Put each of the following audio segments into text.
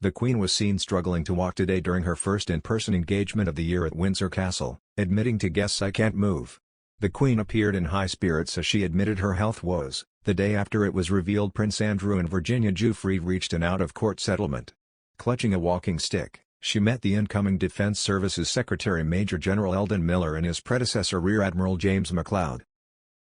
The Queen was seen struggling to walk today during her first in-person engagement of the year at Windsor Castle, admitting to guests "I can't move." The Queen appeared in high spirits as she admitted her health woes, the day after it was revealed Prince Andrew and Virginia Giuffre reached an out-of-court settlement. Clutching a walking stick, she met the incoming Defense Services Secretary Major General Eldon Millar and his predecessor Rear Admiral James Macleod.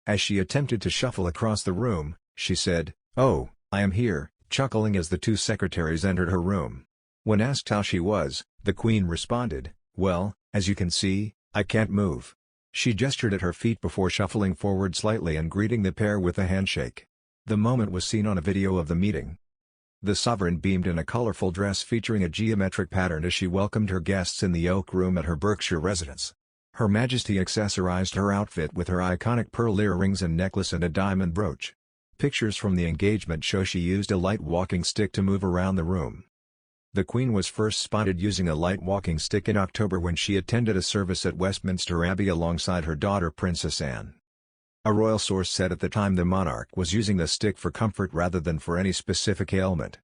As she attempted to shuffle across the room, she said, "Oh, I am here," chuckling as the two secretaries entered her room. When asked how she was, the Queen responded, "Well, as you can see, I can't move." She gestured at her feet before shuffling forward slightly and greeting the pair with a handshake. The moment was seen on a video of the meeting. The sovereign beamed in a colorful dress featuring a geometric pattern as she welcomed her guests in the Oak Room at her Berkshire residence. Her Majesty accessorized her outfit with her iconic pearl earrings and necklace and a diamond brooch. Pictures from the engagement show she used a light walking stick to move around the room. The Queen was first spotted using a light walking stick in October when she attended a service at Westminster Abbey alongside her daughter Princess Anne. A royal source said at the time the monarch was using the stick for comfort rather than for any specific ailment.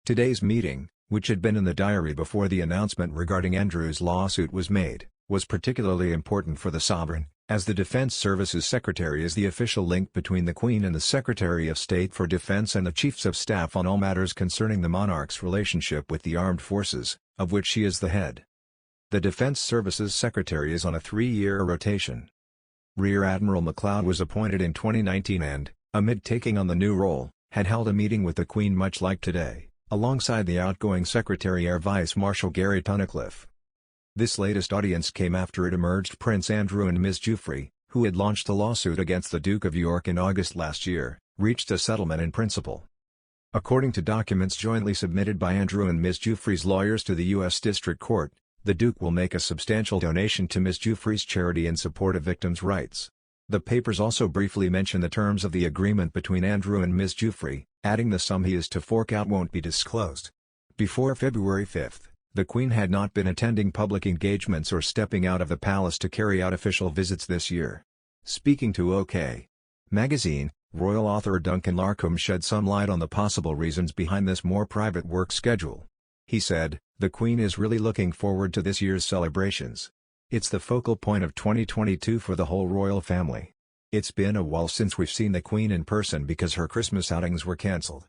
Today's meeting, which had been in the diary before the announcement regarding Andrew's lawsuit was made, was particularly important for the sovereign, as the Defense Services Secretary is the official link between the Queen and the Secretary of State for Defense and the Chiefs of Staff on all matters concerning the monarch's relationship with the armed forces, of which she is the head. The Defense Services Secretary is on a 3-year rotation. Rear Admiral Macleod was appointed in 2019 and, amid taking on the new role, had held a meeting with the Queen much like today, alongside the outgoing Secretary Air Vice Marshal Gary Tunnicliffe. This latest audience came after it emerged Prince Andrew and Ms. Giuffre, who had launched a lawsuit against the Duke of York in August last year, reached a settlement in principle. According to documents jointly submitted by Andrew and Ms. Giuffre's lawyers to the U.S. District Court, the Duke will make a substantial donation to Ms. Giuffre's charity in support of victims' rights. The papers also briefly mention the terms of the agreement between Andrew and Ms. Giuffre, adding the sum he is to fork out won't be disclosed. Before February 5, the Queen had not been attending public engagements or stepping out of the palace to carry out official visits this year. Speaking to OK! Magazine, royal author Duncan Larcombe shed some light on the possible reasons behind this more private work schedule. He said, "The Queen is really looking forward to this year's celebrations. It's the focal point of 2022 for the whole royal family. It's been a while since we've seen the Queen in person because her Christmas outings were cancelled.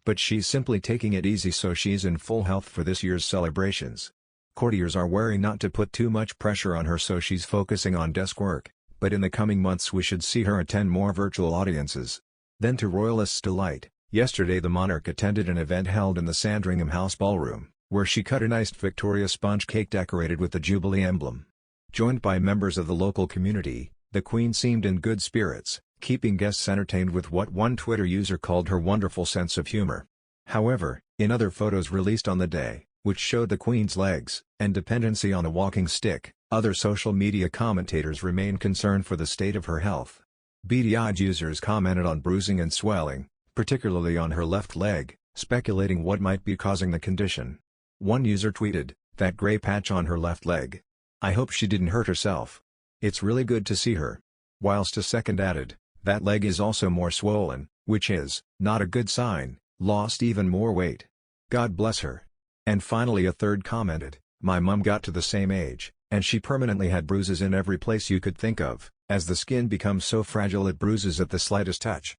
But she's simply taking it easy so she's in full health for this year's celebrations. Courtiers are wary not to put too much pressure on her so she's focusing on desk work, but in the coming months we should see her attend more virtual audiences." Then to royalists' delight, yesterday the monarch attended an event held in the Sandringham House Ballroom, where she cut an iced Victoria sponge cake decorated with the Jubilee emblem. Joined by members of the local community, the Queen seemed in good spirits, keeping guests entertained with what one Twitter user called her wonderful sense of humor. However, in other photos released on the day, which showed the Queen's legs and dependency on a walking stick, other social media commentators remained concerned for the state of her health. Beady-eyed users commented on bruising and swelling, particularly on her left leg, speculating what might be causing the condition. One user tweeted, "That grey patch on her left leg. I hope she didn't hurt herself. It's really good to see her." Whilst a second added, "That leg is also more swollen, which is not a good sign, lost even more weight. God bless her." And finally a third commented, "My mum got to the same age, and she permanently had bruises in every place you could think of, as the skin becomes so fragile it bruises at the slightest touch."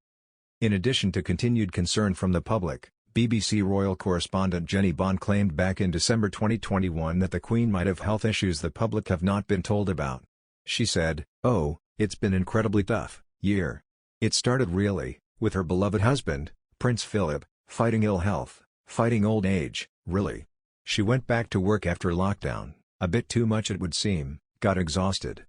In addition to continued concern from the public, BBC royal correspondent Jenny Bond claimed back in December 2021 that the Queen might have health issues the public have not been told about. She said, "Oh, it's been incredibly tough year. It started really, with her beloved husband, Prince Philip, fighting ill health, fighting old age, really. She went back to work after lockdown, a bit too much it would seem, got exhausted,